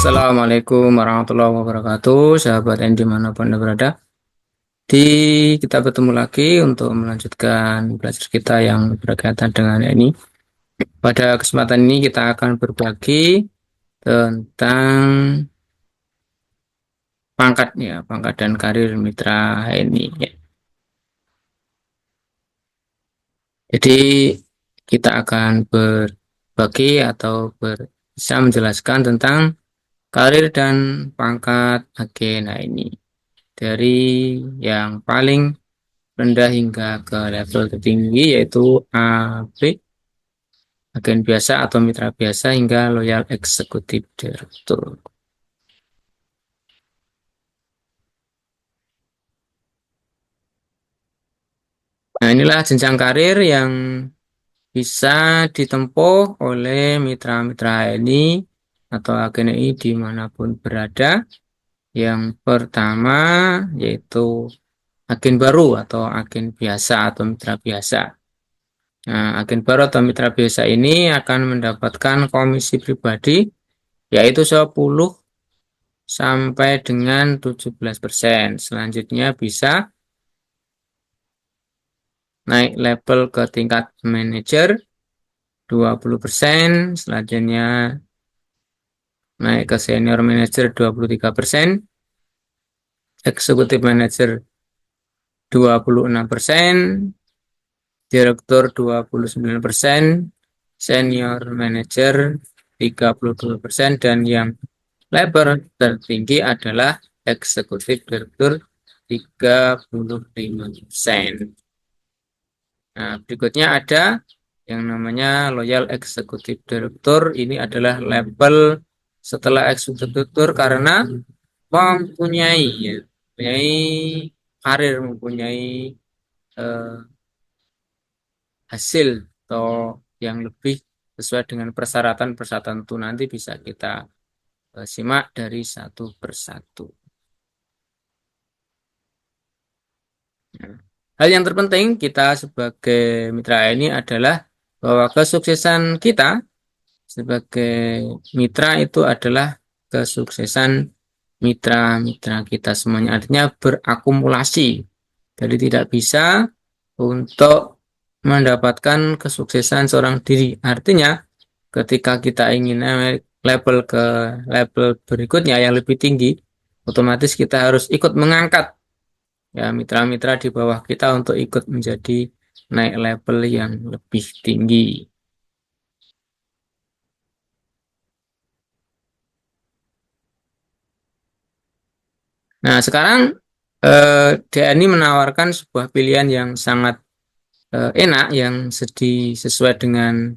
Assalamualaikum warahmatullahi wabarakatuh, sahabat yang dimanapun Anda berada. Di kita bertemu lagi untuk melanjutkan belajar kita yang berkaitan dengan ini. Pada kesempatan ini kita akan berbagi tentang pangkat pangkat dan karir mitra ini. Jadi kita akan berbagi atau bisa menjelaskan tentang karir dan pangkat agena ini. Dari yang paling rendah hingga ke level tertinggi yaitu AB, agen biasa atau mitra biasa hingga loyal eksekutif direktur. Nah, inilah jenjang karir yang bisa ditempuh oleh mitra-mitra ini atau agen ini dimanapun berada. Yang pertama yaitu agen baru atau agen biasa atau mitra biasa. Nah, agen baru atau mitra biasa ini akan mendapatkan komisi pribadi yaitu 10 sampai dengan 17%. Selanjutnya bisa naik level ke tingkat manajer 20%, selanjutnya naik ke senior manager 23%, eksekutif manager 26%, direktur 29%, senior manager 32%, dan yang level tertinggi adalah eksekutif direktur 35%. Nah, berikutnya ada yang namanya loyal eksekutif direktur. Ini adalah level setelah eksekutif direktur karena mempunyai karir, mempunyai eh, hasil atau yang lebih sesuai dengan persyaratan-persyaratan itu nanti bisa kita simak dari satu persatu. Nah, hal yang terpenting kita sebagai mitra ini adalah bahwa kesuksesan kita sebagai mitra itu adalah kesuksesan mitra-mitra kita semuanya. Artinya berakumulasi. Jadi tidak bisa untuk mendapatkan kesuksesan seorang diri. Artinya ketika kita ingin level ke level berikutnya yang lebih tinggi, otomatis kita harus ikut mengangkat ya mitra-mitra di bawah kita untuk ikut menjadi naik level yang lebih tinggi. Nah, sekarang DNI menawarkan sebuah pilihan yang sangat enak, yang sesuai dengan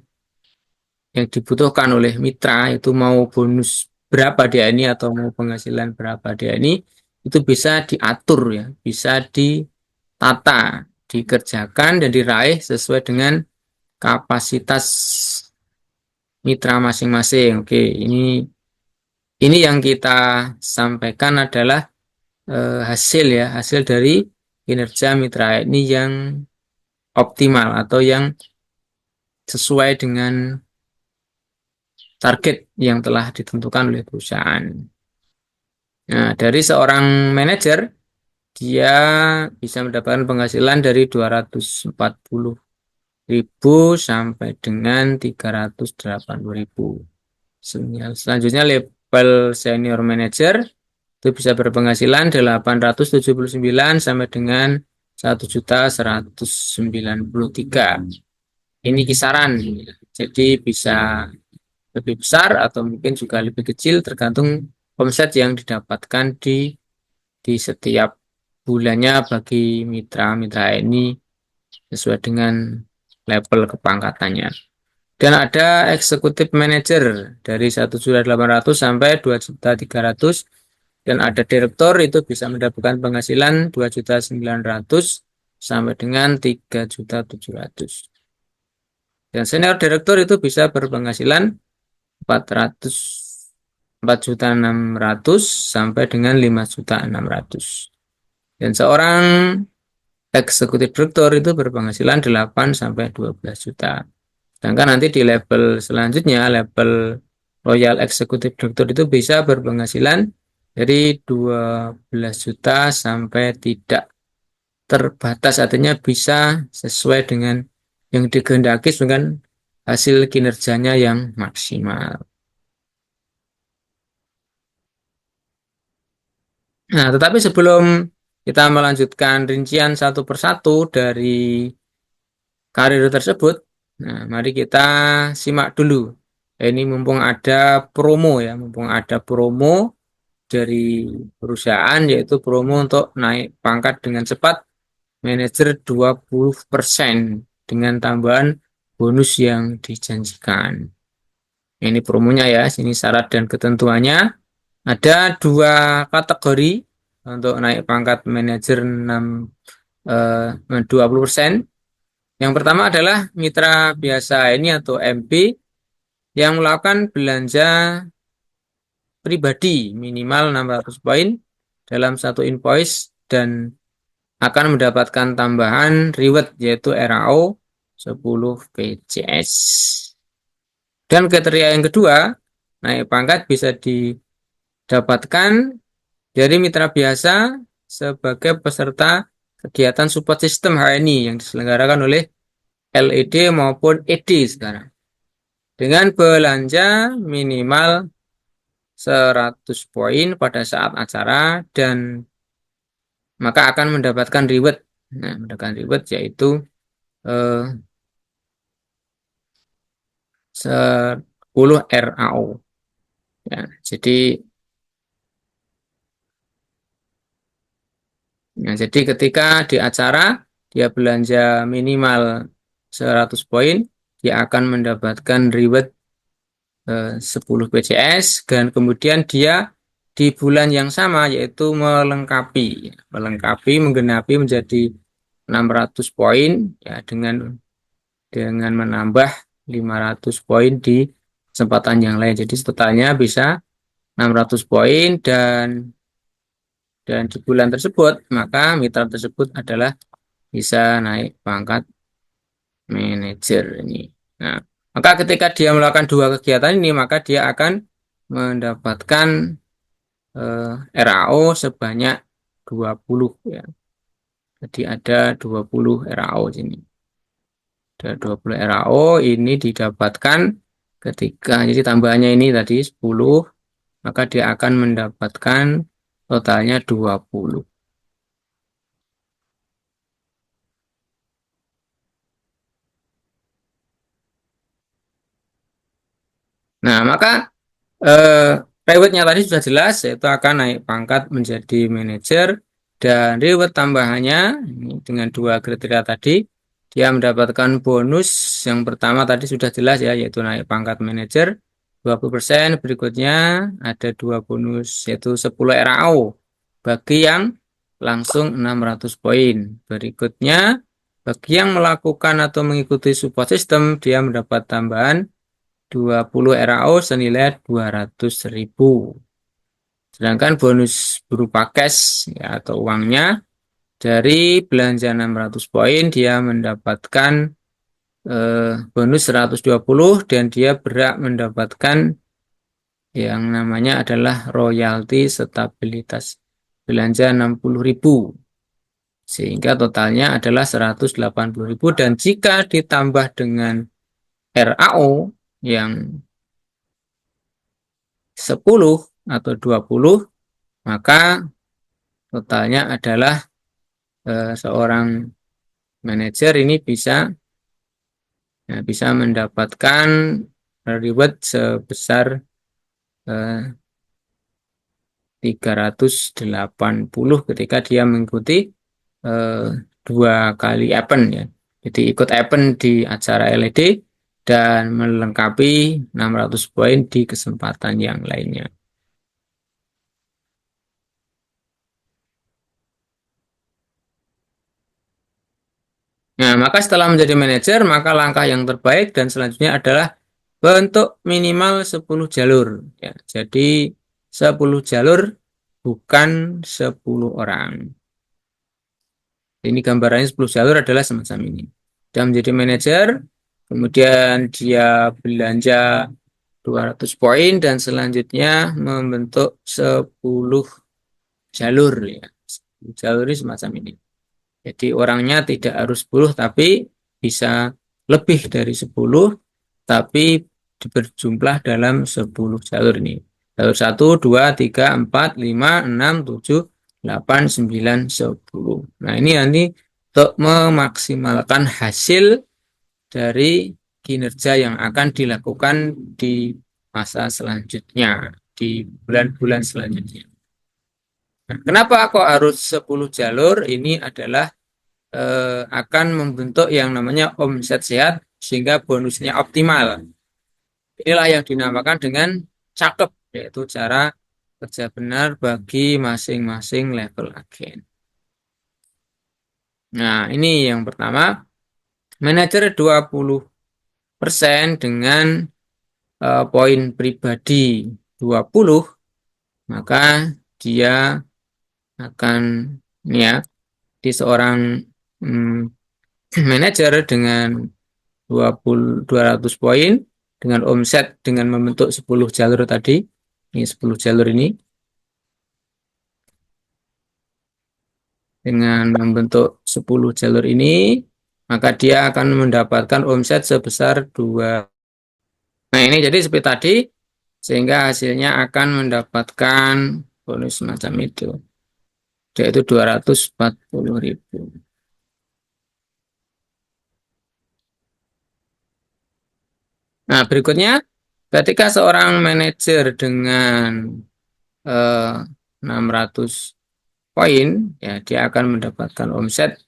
yang dibutuhkan oleh mitra, itu mau bonus berapa DNI atau mau penghasilan berapa DNI, itu bisa diatur ya, bisa ditata, dikerjakan dan diraih sesuai dengan kapasitas mitra masing-masing. Oke, ini yang kita sampaikan adalah hasil dari kinerja mitra ini yang optimal atau yang sesuai dengan target yang telah ditentukan oleh perusahaan. Nah, dari seorang manajer dia bisa mendapatkan penghasilan dari 240.000 sampai dengan 380.000. Selanjutnya level senior manager itu bisa berpenghasilan 879 sampai dengan 1.193. Ini kisaran, jadi bisa lebih besar atau mungkin juga lebih kecil tergantung omset yang didapatkan di setiap bulannya bagi mitra-mitra ini sesuai dengan level kepangkatannya. Dan ada eksekutif manager dari 1.800 sampai 2.300, dan ada direktur itu bisa mendapatkan penghasilan 2.900 sampai dengan 3.700. Dan senior direktur itu bisa berpenghasilan 4.600 sampai dengan 5.600. Dan seorang eksekutif direktur itu berpenghasilan 8 sampai 12 juta. Sedangkan nanti di level selanjutnya, level Royal Executive Director itu bisa berpenghasilan dari 12 juta sampai tidak terbatas, artinya bisa sesuai dengan yang dikehendaki dengan hasil kinerjanya yang maksimal. Nah, tetapi sebelum kita melanjutkan rincian satu persatu dari karir tersebut, nah, mari kita simak dulu. Ini mumpung ada promo ya, mumpung ada promo dari perusahaan, yaitu promo untuk naik pangkat dengan cepat manajer 20% dengan tambahan bonus yang dijanjikan. Ini promonya ya, sini syarat dan ketentuannya. Ada dua kategori untuk naik pangkat manajer 20%. Yang pertama adalah mitra biasa ini atau MP yang melakukan belanja pribadi minimal 600 poin dalam satu invoice dan akan mendapatkan tambahan reward yaitu RAO 10 PCS. Dan kriteria yang kedua, naik pangkat bisa didapatkan dari mitra biasa sebagai peserta kegiatan support system HNI yang diselenggarakan oleh LED maupun ED sekarang. Dengan belanja minimal 100 poin pada saat acara dan maka akan mendapatkan reward. Nah, mendapatkan reward yaitu eh, 10 RAO. Ya, jadi ketika di acara dia belanja minimal 100 poin, dia akan mendapatkan reward 10 PCS dan kemudian dia di bulan yang sama yaitu melengkapi menggenapi menjadi 600 poin ya dengan menambah 500 poin di kesempatan yang lain. Jadi totalnya bisa 600 poin dan di bulan tersebut maka mitra tersebut adalah bisa naik pangkat manajer ini. Nah, maka ketika dia melakukan dua kegiatan ini maka dia akan mendapatkan RAO sebanyak 20 ya. Jadi ada 20 RAO sini. Ada 20 RAO ini didapatkan ketika jadi tambahannya ini tadi 10 maka dia akan mendapatkan totalnya 20. Nah, maka eh, rewardnya tadi sudah jelas yaitu akan naik pangkat menjadi manajer dan reward tambahannya ini dengan dua kriteria tadi dia mendapatkan bonus yang pertama tadi sudah jelas ya yaitu naik pangkat manajer 20%. Berikutnya ada dua bonus yaitu 10 RAO bagi yang langsung 600 poin. Berikutnya bagi yang melakukan atau mengikuti support system dia mendapat tambahan 20 RAO senilai 200.000. Sedangkan bonus berupa cash ya, atau uangnya dari belanja 600 poin dia mendapatkan bonus 120 dan dia berhak mendapatkan yang namanya adalah royalti stabilitas belanja 60.000 sehingga totalnya adalah 180.000 dan jika ditambah dengan RAO yang 10 atau 20 maka totalnya adalah seorang manajer ini bisa mendapatkan reward sebesar 380 ketika dia mengikuti eh, dua kali event ya. Jadi ikut event di acara LED dan melengkapi 600 poin di kesempatan yang lainnya. Nah, maka setelah menjadi manajer, maka langkah yang terbaik dan selanjutnya adalah bentuk minimal 10 jalur. Ya, jadi 10 jalur bukan 10 orang. Ini gambarannya 10 jalur adalah semacam ini. Dia menjadi manajer, kemudian dia belanja 200 poin dan selanjutnya membentuk 10 jalur ya. 10 jalur ini semacam ini. Jadi orangnya tidak harus 10 tapi bisa lebih dari 10 tapi berjumlah dalam 10 jalur ini. Jalur 1, 2, 3, 4, 5, 6, 7, 8, 9, 10. Nah ini nanti untuk memaksimalkan hasil dari kinerja yang akan dilakukan di masa selanjutnya, di bulan-bulan selanjutnya. Nah, kenapa kok harus 10 jalur? Ini adalah akan membentuk yang namanya omset sehat sehingga bonusnya optimal. Inilah yang dinamakan dengan cakep, yaitu cara kerja benar bagi masing-masing level agen. Nah, ini yang pertama, manajer 20% dengan poin pribadi 20, maka dia akan ya di seorang manajer dengan 200 poin dengan omset dengan membentuk 10 jalur tadi. Ini 10 jalur ini dengan membentuk 10 jalur ini maka dia akan mendapatkan omset sebesar 2. Nah, ini jadi seperti tadi sehingga hasilnya akan mendapatkan bonus semacam itu. Yaitu 240.000. Nah, berikutnya ketika seorang manajer dengan 600 poin, ya dia akan mendapatkan omset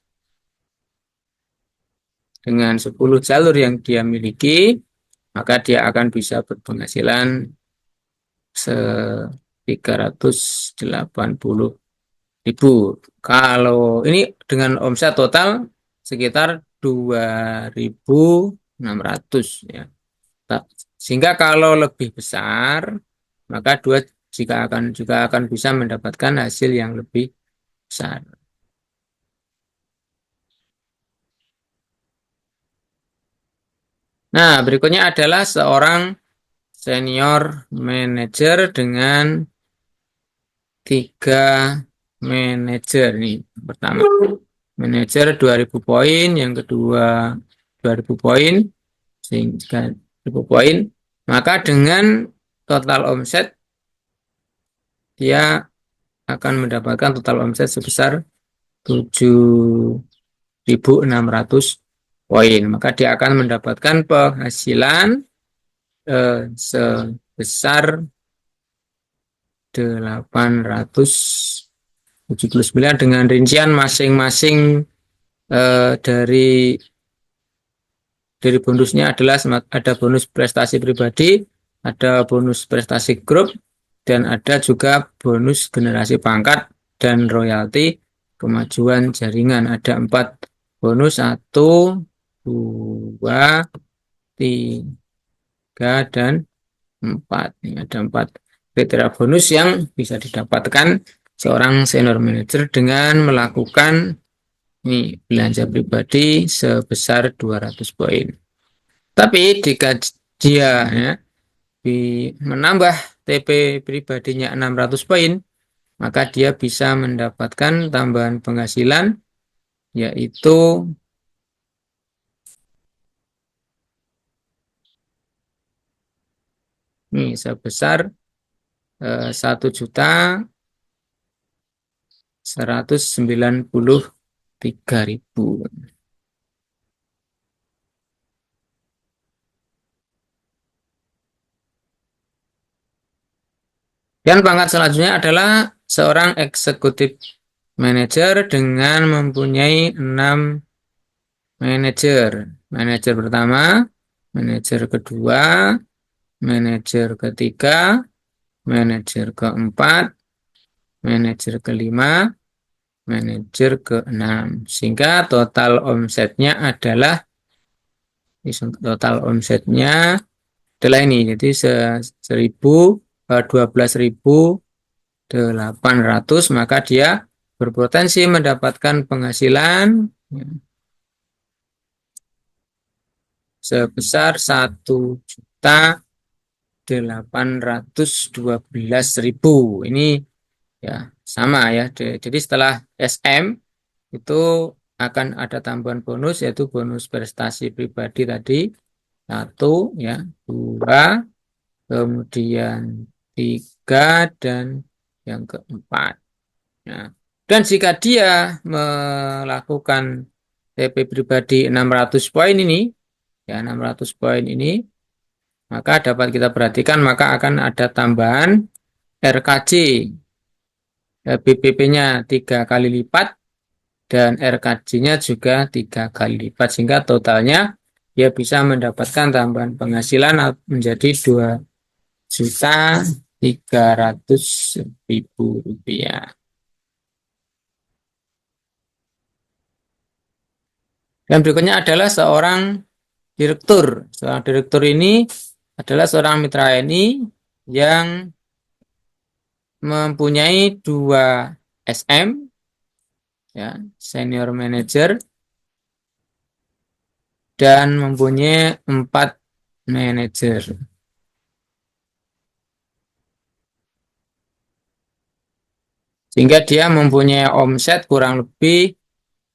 dengan 10 jalur yang dia miliki, maka dia akan bisa berpenghasilan 380.000. Kalau ini dengan omset total sekitar 2.600 ya. Sehingga kalau lebih besar, maka juga akan bisa mendapatkan hasil yang lebih besar. Nah, berikutnya adalah seorang senior manager dengan 3 manajer nih. Pertama, manajer 2.000 poin, yang kedua 2.000 poin, sehingga 1.000 poin. Maka dengan total omset dia akan mendapatkan total omset sebesar 7.600 poin. Maka dia akan mendapatkan penghasilan sebesar 879 dengan rincian masing-masing dari bonusnya adalah ada bonus prestasi pribadi, ada bonus prestasi grup, dan ada juga bonus generasi pangkat dan royalti kemajuan jaringan. Ada 4 bonus, 1, 2, 3, dan 4. Ini ada 4 kriteria bonus yang bisa didapatkan seorang senior manager dengan melakukan belanja pribadi sebesar 200 poin. Tapi jika dia menambah TP pribadinya 600 poin, maka dia bisa mendapatkan tambahan penghasilan yaitu sebesar 1.193.000. Dan pangkat selanjutnya adalah seorang eksekutif manajer dengan mempunyai 6 manajer. Manajer pertama, manajer kedua, manajer ketiga, manajer keempat, manajer kelima, manajer keenam. Sehingga total omsetnya adalah ini. Jadi 12.800, maka dia berpotensi mendapatkan penghasilan sebesar 1.800.000. 812.000. Ini ya sama ya. Jadi setelah SM itu akan ada tambahan bonus yaitu bonus prestasi pribadi tadi satu ya, dua, kemudian tiga dan yang keempat. Nah, dan jika dia melakukan TP pribadi 600 poin ini, ya 600 poin ini, maka dapat kita perhatikan maka akan ada tambahan RKJ, BPP-nya 3 kali lipat dan RKJ-nya juga 3 kali lipat sehingga totalnya dia bisa mendapatkan tambahan penghasilan menjadi 2.300.000 rupiah. Dan berikutnya adalah seorang direktur. Seorang direktur ini adalah seorang mitra TNI yang mempunyai 2 SM, ya, senior manager, dan mempunyai 4 manajer. Sehingga dia mempunyai omset kurang lebih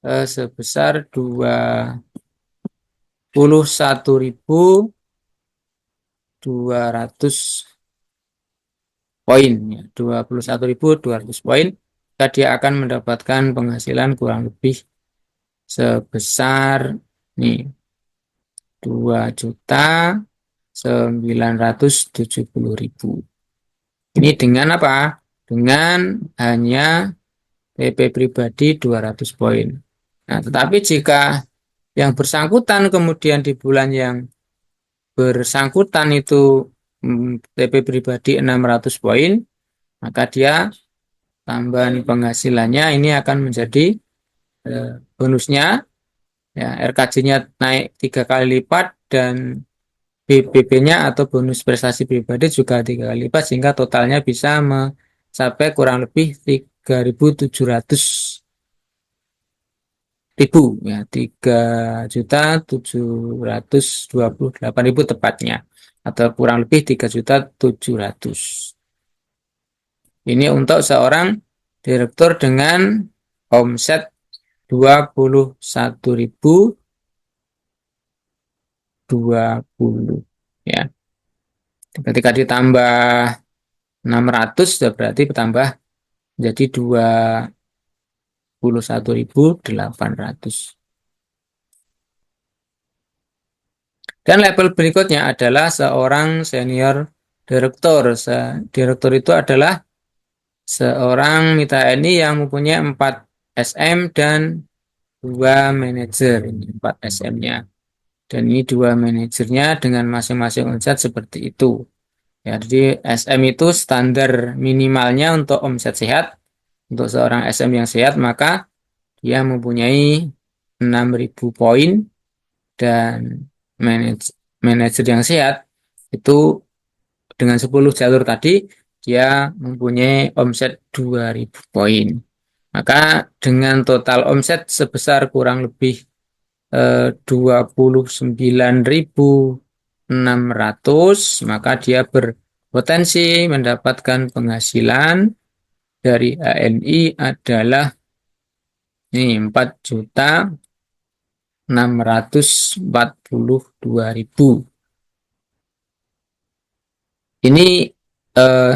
sebesar 21.200 poin, ya, 21.200 poin. Maka dia akan mendapatkan penghasilan kurang lebih sebesar nih 2.970.000. Ini dengan apa? Dengan hanya TP pribadi 200 poin. Nah, tetapi jika yang bersangkutan kemudian di bulan yang bersangkutan itu TP pribadi 600 poin, maka dia tambahan penghasilannya ini akan menjadi bonusnya, ya, RKJ-nya naik 3 kali lipat dan BPP-nya atau bonus prestasi pribadi juga 3 kali lipat sehingga totalnya bisa mencapai kurang lebih 3.700.000, ya, 3.728.000 tepatnya atau kurang lebih 3.700.000. Ini untuk seorang direktur dengan omset 21.020, ya. Ketika ditambah 600 berarti bertambah menjadi 21.800. Dan level berikutnya adalah seorang senior direktur. Direktur itu adalah seorang mitra TNI yang mempunyai 4 SM dan 2 manajer. Ini 4 SM-nya. Dan ini 2 manajernya dengan masing-masing omset seperti itu. Ya, jadi SM itu standar minimalnya untuk omset sehat. Untuk seorang SM yang sehat, maka dia mempunyai 6.000 poin dan manajer yang sehat itu dengan 10 jalur tadi dia mempunyai omset 2.000 poin. Maka dengan total omset sebesar kurang lebih 29.600, maka dia berpotensi mendapatkan penghasilan dari ANI adalah ini 4.642.000. Ini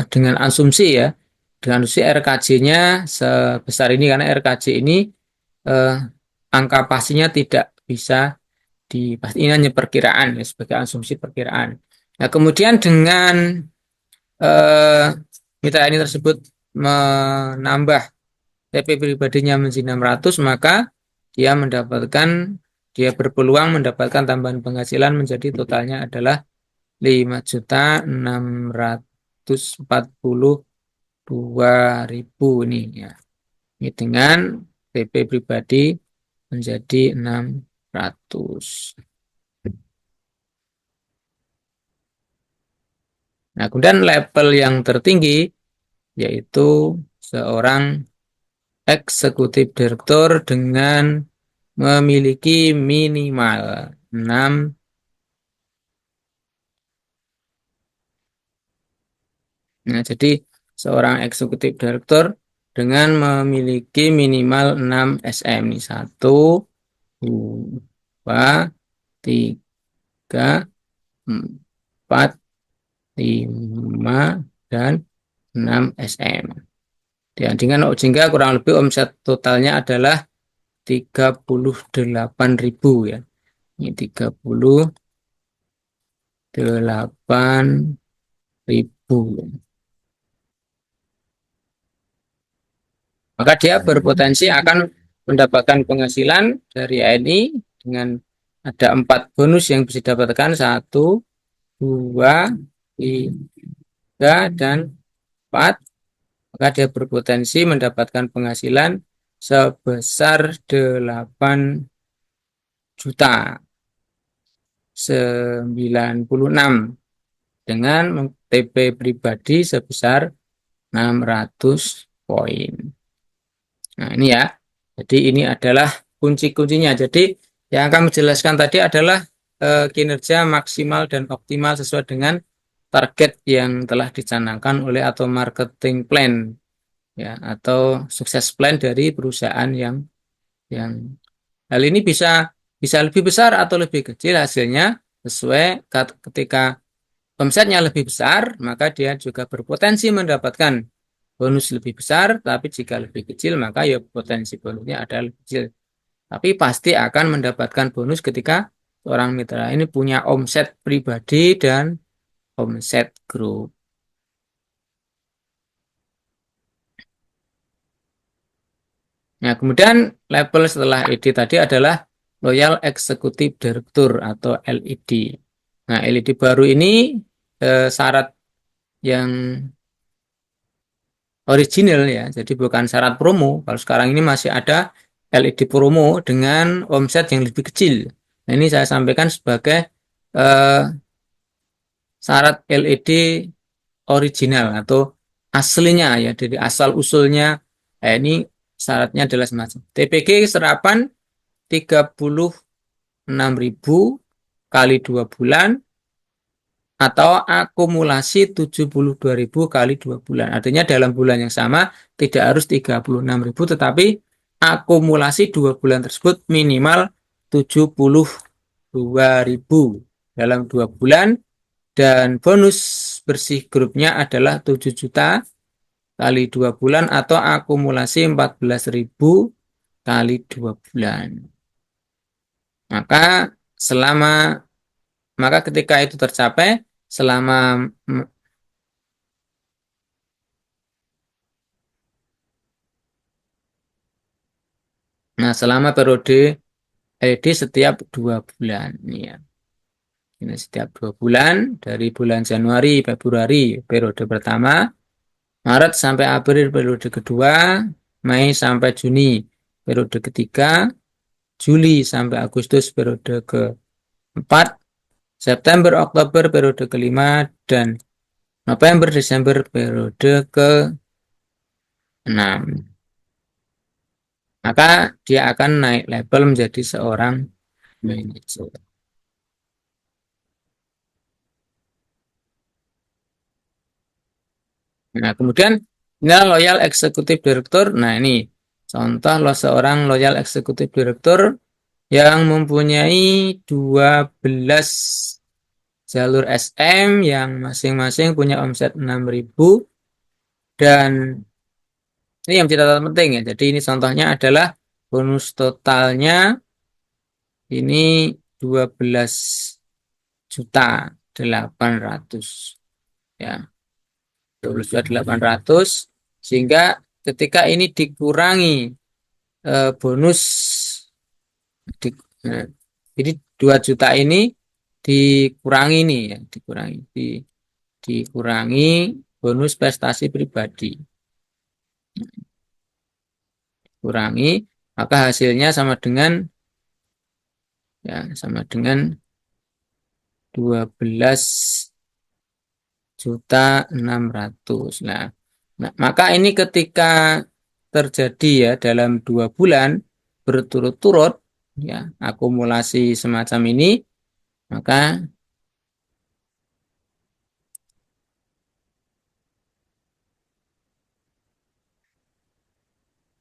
dengan asumsi ya, dengan asumsi RKJ-nya sebesar ini karena RKJ ini eh, angka pastinya tidak bisa dipastikan, ini hanya perkiraan ya, sebagai asumsi perkiraan. Nah, kemudian dengan mitra ini tersebut menambah TP pribadinya menjadi 600, maka dia berpeluang mendapatkan tambahan penghasilan menjadi totalnya adalah 5.642.000 ini ya. Ini dengan TP pribadi menjadi 600. Nah, kemudian level yang tertinggi yaitu seorang eksekutif direktur dengan memiliki minimal 6 Nah, jadi seorang eksekutif direktur dengan memiliki minimal 6 SM nih. 1, 2, 3, 4, 5, dan 6 SM. Dan dengan OJK kurang lebih omset totalnya adalah 38.000 ya. Ini 38.000. Maka dia berpotensi akan mendapatkan penghasilan dari ANI dengan ada 4 bonus yang bisa didapatkan. 1, 2, 3, dan 4. Maka dia berpotensi mendapatkan penghasilan sebesar 8.096.000 dengan TP pribadi sebesar 600 poin. Nah, ini ya. Jadi ini adalah kunci-kuncinya. Jadi yang akan menjelaskan tadi adalah kinerja maksimal dan optimal sesuai dengan target yang telah dicanangkan oleh atau marketing plan ya atau sukses plan dari perusahaan yang hal ini bisa bisa lebih besar atau lebih kecil hasilnya sesuai ketika omsetnya lebih besar, maka dia juga berpotensi mendapatkan bonus lebih besar, tapi jika lebih kecil, maka ya potensi bonusnya ada lebih kecil. Tapi pasti akan mendapatkan bonus ketika seorang mitra ini punya omset pribadi dan omset grup. Nah, kemudian level setelah ED tadi adalah Loyal Executive Director atau LED. Nah, LED baru ini syarat yang original ya, jadi bukan syarat promo. Kalau sekarang ini masih ada LED promo dengan omset yang lebih kecil. Nah, ini saya sampaikan sebagai eh, syarat LED original atau aslinya ya, jadi asal usulnya. Ini syaratnya adalah semacam TPG serapan 36.000 kali 2 bulan atau akumulasi 72.000 kali 2 bulan. Artinya dalam bulan yang sama tidak harus 36.000 tetapi akumulasi 2 bulan tersebut minimal 72.000 dalam 2 bulan dan bonus bersih grupnya adalah 7 juta kali 2 bulan atau akumulasi 14.000 kali 2 bulan. Maka selama maka ketika itu tercapai selama selama periode LED setiap 2 bulan ya. Ini setiap 2 bulan dari bulan Januari, Februari periode pertama, Maret sampai April periode kedua, Mei sampai Juni periode ketiga, Juli sampai Agustus periode keempat, September Oktober periode kelima, dan November Desember periode ke-6. Maka dia akan naik level menjadi seorang manajer. Nah, kemudian ini loyal eksekutif direktur. Nah, ini contoh seorang loyal eksekutif direktur yang mempunyai 12 jalur SM yang masing-masing punya omset 6.000 dan ini yang tidak penting ya. Jadi ini contohnya adalah bonus totalnya ini 12.800.000 ya. 12.800 sehingga ketika ini dikurangi bonus di, nah, jadi 2 juta ini dikurangi nih ya, dikurangi bonus prestasi pribadi. Kurangi maka hasilnya sama dengan 12.600.000. Nah, maka ini ketika terjadi ya dalam 2 bulan berturut-turut ya akumulasi semacam ini, maka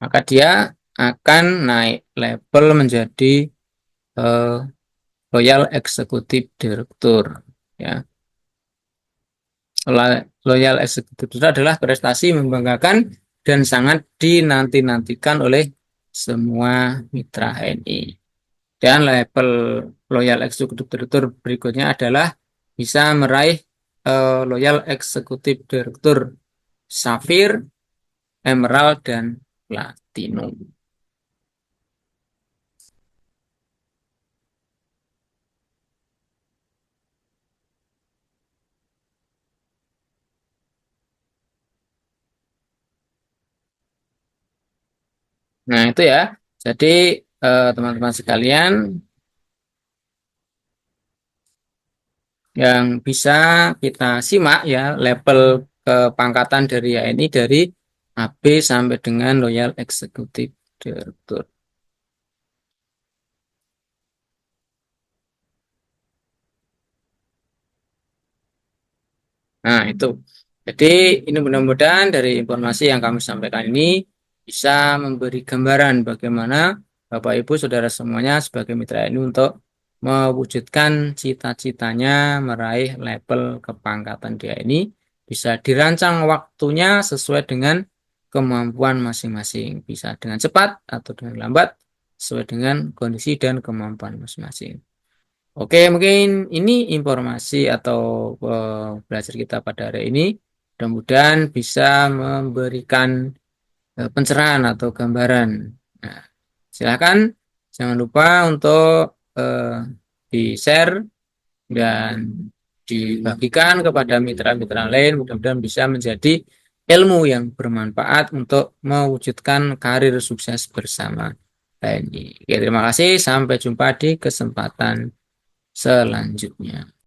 maka dia akan naik level menjadi eh, Royal Executive Director. Ya, Royal Executive Director adalah prestasi membanggakan dan sangat dinanti-nantikan oleh semua mitra HNI. Dan level Royal Executive Director berikutnya adalah bisa meraih Royal Executive Director Sapphire, Emerald, dan Platinum. Nah, itu ya. Jadi, teman-teman sekalian, yang bisa kita simak ya level kepangkatan dari ini dari AB sampai dengan Royal Executive Director. Nah, itu. Jadi, ini mudah-mudahan dari informasi yang kami sampaikan ini bisa memberi gambaran bagaimana Bapak Ibu Saudara semuanya sebagai mitra ini untuk mewujudkan cita-citanya meraih level kepangkatan dia ini bisa dirancang waktunya sesuai dengan kemampuan masing-masing. Bisa dengan cepat atau dengan lambat sesuai dengan kondisi dan kemampuan masing-masing. Oke, mungkin ini informasi atau belajar kita pada hari ini. Mudah-mudahan bisa memberikan pencerahan atau gambaran. Nah, silakan jangan lupa untuk eh, di-share dan dibagikan kepada mitra-mitra lain. Mudah-mudahan bisa menjadi ilmu yang bermanfaat untuk mewujudkan karir sukses bersama TNI. Oke, terima kasih. Sampai jumpa di kesempatan selanjutnya.